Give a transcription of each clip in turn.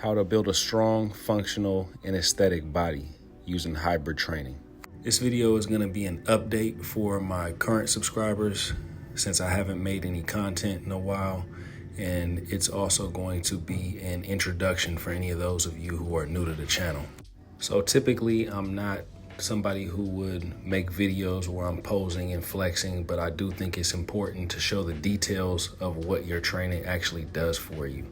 How to build a strong, functional, and aesthetic body using hybrid training. This video is going to be an update for my current subscribers since I haven't made any content in a while, and it's also going to be an introduction for any of those of you who are new to the channel. So typically I'm not somebody who would make videos where I'm posing and flexing, but I do think it's important to show the details of what your training actually does for you.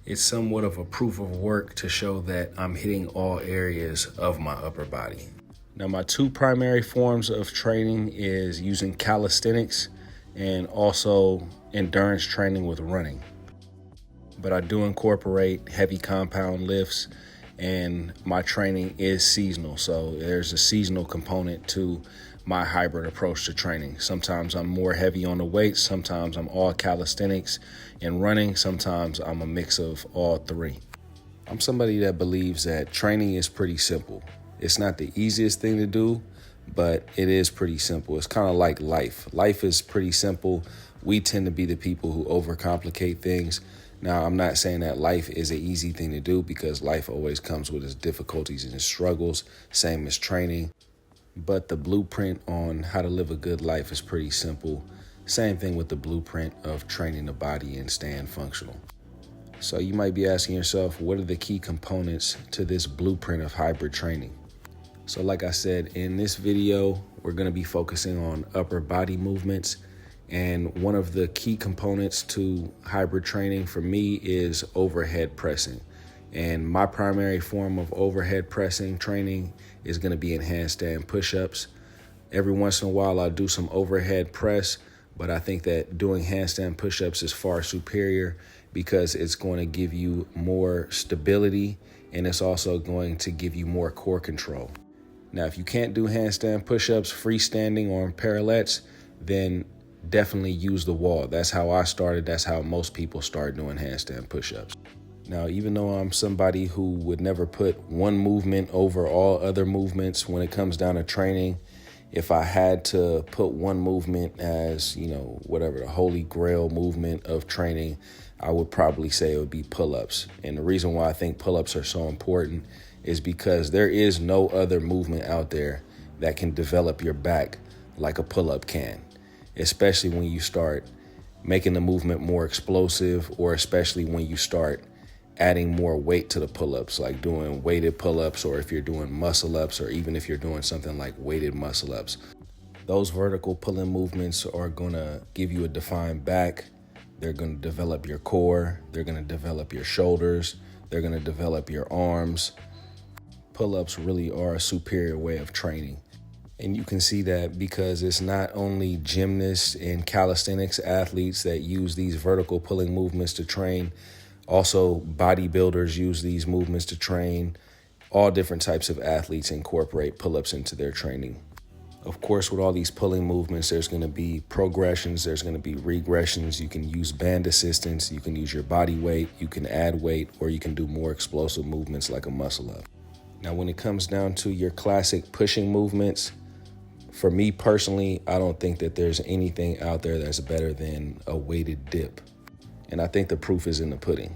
It's somewhat of a proof of work to show that I'm hitting all areas of my upper body. Now, my two primary forms of training is using calisthenics and also endurance training with running. But I do incorporate heavy compound lifts, and my training is seasonal. So there's a seasonal component to my hybrid approach to training. Sometimes I'm more heavy on the weights, sometimes I'm all calisthenics and running, sometimes I'm a mix of all three. I'm somebody that believes that training is pretty simple. It's not the easiest thing to do, but it is pretty simple. It's kind of like life. Life is pretty simple. We tend to be the people who overcomplicate things. Now, I'm not saying that life is an easy thing to do, because life always comes with its difficulties and its struggles, same as training. But the blueprint on how to live a good life is pretty simple. Same thing with the blueprint of training the body and staying functional. So you might be asking yourself, what are the key components to this blueprint of hybrid training? So like I said, in this video, we're going to be focusing on upper body movements. And one of the key components to hybrid training for me is overhead pressing. And my primary form of overhead pressing training is going to be in handstand push-ups. Every once in a while, I'll do some overhead press, but I think that doing handstand push-ups is far superior because it's going to give you more stability, and it's also going to give you more core control. Now, if you can't do handstand push-ups freestanding or on parallettes, then definitely use the wall. That's how I started. That's how most people start doing handstand push-ups. Now, even though I'm somebody who would never put one movement over all other movements when it comes down to training, if I had to put one movement as, whatever the holy grail movement of training, I would probably say it would be pull-ups. And the reason why I think pull-ups are so important is because there is no other movement out there that can develop your back like a pull-up can, especially when you start making the movement more explosive, or especially when you start adding more weight to the pull-ups, like doing weighted pull-ups, or if you're doing muscle-ups, or even if you're doing something like weighted muscle-ups. Those vertical pulling movements are going to give you a defined back. They're going to develop your core. They're going to develop your shoulders. They're going to develop your arms. Pull-ups really are a superior way of training. And you can see that because it's not only gymnasts and calisthenics athletes that use these vertical pulling movements to train. Also, bodybuilders use these movements to train. All different types of athletes incorporate pull-ups into their training. Of course, with all these pulling movements, there's going to be progressions, there's going to be regressions. You can use band assistance, you can use your body weight, you can add weight, or you can do more explosive movements like a muscle-up. Now, when it comes down to your classic pushing movements, for me personally, I don't think that there's anything out there that's better than a weighted dip. And I think the proof is in the pudding.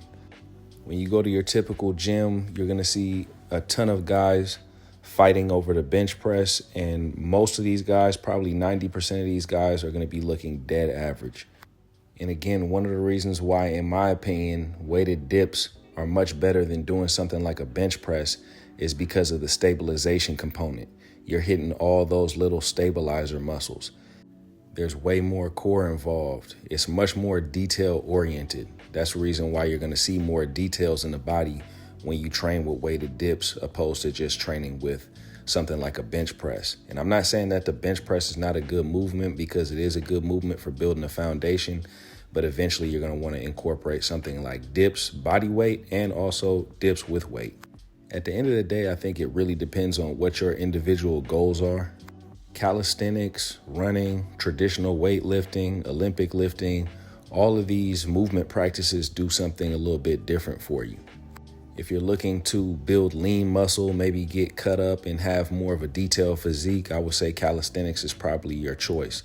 When you go to your typical gym, you're going to see a ton of guys fighting over the bench press. And most of these guys, probably 90% of these guys, are going to be looking dead average. And again, one of the reasons why, in my opinion, weighted dips are much better than doing something like a bench press is because of the stabilization component. You're hitting all those little stabilizer muscles. There's way more core involved. It's much more detail oriented. That's the reason why you're going to see more details in the body when you train with weighted dips opposed to just training with something like a bench press. And I'm not saying that the bench press is not a good movement, because it is a good movement for building a foundation, but eventually you're going to want to incorporate something like dips, body weight, and also dips with weight. At the end of the day, I think it really depends on what your individual goals are. Calisthenics, running, traditional weightlifting, Olympic lifting, all of these movement practices do something a little bit different for you. If you're looking to build lean muscle, maybe get cut up and have more of a detailed physique, I would say calisthenics is probably your choice.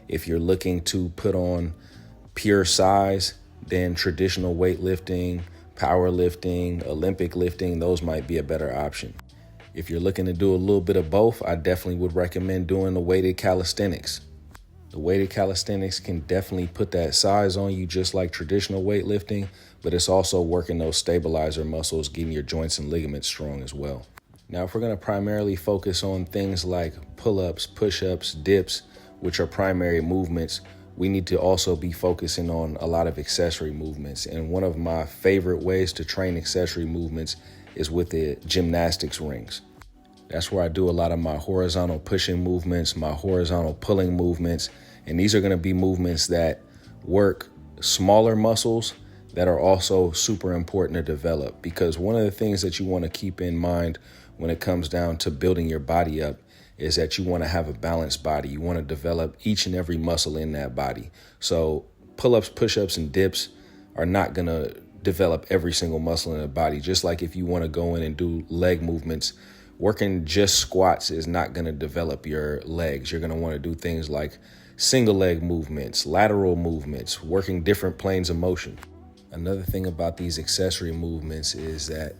If you're looking to put on pure size, then traditional weightlifting, powerlifting, Olympic lifting, those might be a better option. If you're looking to do a little bit of both, I definitely would recommend doing the weighted calisthenics. The weighted calisthenics can definitely put that size on you just like traditional weightlifting, but it's also working those stabilizer muscles, getting your joints and ligaments strong as well. Now, if we're going to primarily focus on things like pull-ups, push-ups, dips, which are primary movements, we need to also be focusing on a lot of accessory movements. And one of my favorite ways to train accessory movements is with the gymnastics rings. That's where I do a lot of my horizontal pushing movements, my horizontal pulling movements. And these are going to be movements that work smaller muscles that are also super important to develop, because one of the things that you want to keep in mind when it comes down to building your body up is that you want to have a balanced body. You want to develop each and every muscle in that body. So pull-ups, push-ups, and dips are not going to develop every single muscle in the body. Just like if you want to go in and do leg movements, working just squats is not going to develop your legs. You're going to want to do things like single leg movements, lateral movements, working different planes of motion. Another thing about these accessory movements is that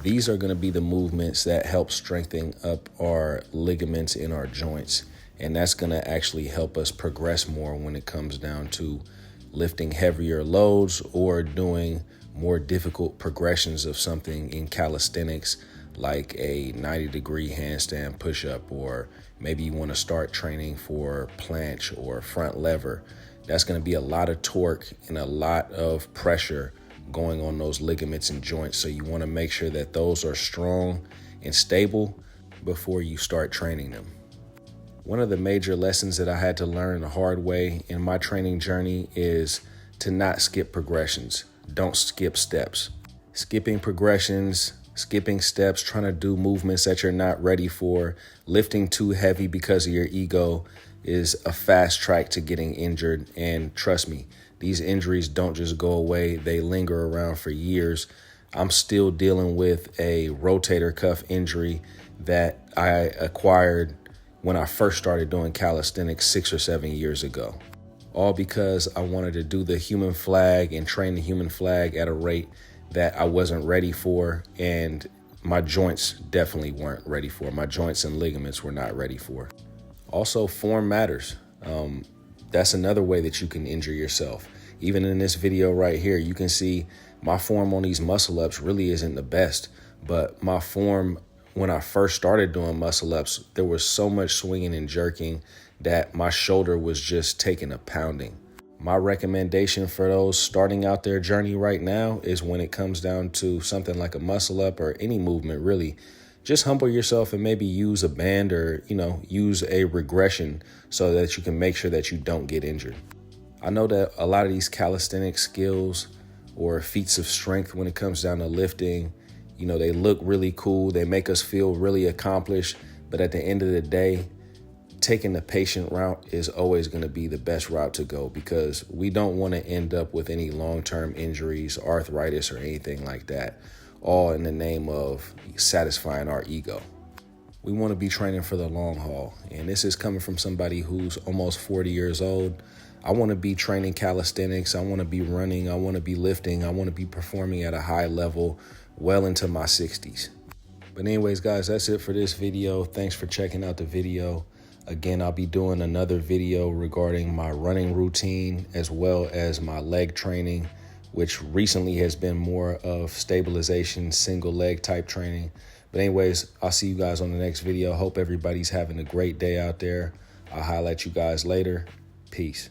these are going to be the movements that help strengthen up our ligaments in our joints. And that's going to actually help us progress more when it comes down to lifting heavier loads or doing more difficult progressions of something in calisthenics, like a 90-degree handstand push-up, or maybe you want to start training for planche or front lever. That's going to be a lot of torque and a lot of pressure going on those ligaments and joints. So you want to make sure that those are strong and stable before you start training them. One of the major lessons that I had to learn the hard way in my training journey is to not skip progressions. Don't skip steps. Skipping progressions, skipping steps, trying to do movements that you're not ready for, lifting too heavy because of your ego is a fast track to getting injured. And trust me, these injuries don't just go away. They linger around for years. I'm still dealing with a rotator cuff injury that I acquired when I first started doing calisthenics 6 or 7 years ago. All because I wanted to do the human flag and train the human flag at a rate that I wasn't ready for, and my joints definitely weren't ready for. My joints and ligaments were not ready for. Also, form matters. That's another way that you can injure yourself. Even in this video right here, you can see my form on these muscle ups really isn't the best, but my form when I first started doing muscle ups, there was so much swinging and jerking that my shoulder was just taking a pounding. My recommendation for those starting out their journey right now is, when it comes down to something like a muscle up or any movement really, just humble yourself and maybe use a band or, use a regression so that you can make sure that you don't get injured. I know that a lot of these calisthenic skills or feats of strength, when it comes down to lifting, they look really cool. They make us feel really accomplished. But at the end of the day, taking the patient route is always going to be the best route to go, because we don't want to end up with any long-term injuries, arthritis, or anything like that, all in the name of satisfying our ego. We want to be training for the long haul. And this is coming from somebody who's almost 40 years old. I want to be training calisthenics. I want to be running. I want to be lifting. I want to be performing at a high level well into my 60s. But anyways, guys, that's it for this video. Thanks for checking out the video. Again, I'll be doing another video regarding my running routine as well as my leg training, which recently has been more of stabilization, single leg type training. But anyways, I'll see you guys on the next video. Hope everybody's having a great day out there. I'll highlight you guys later. Peace.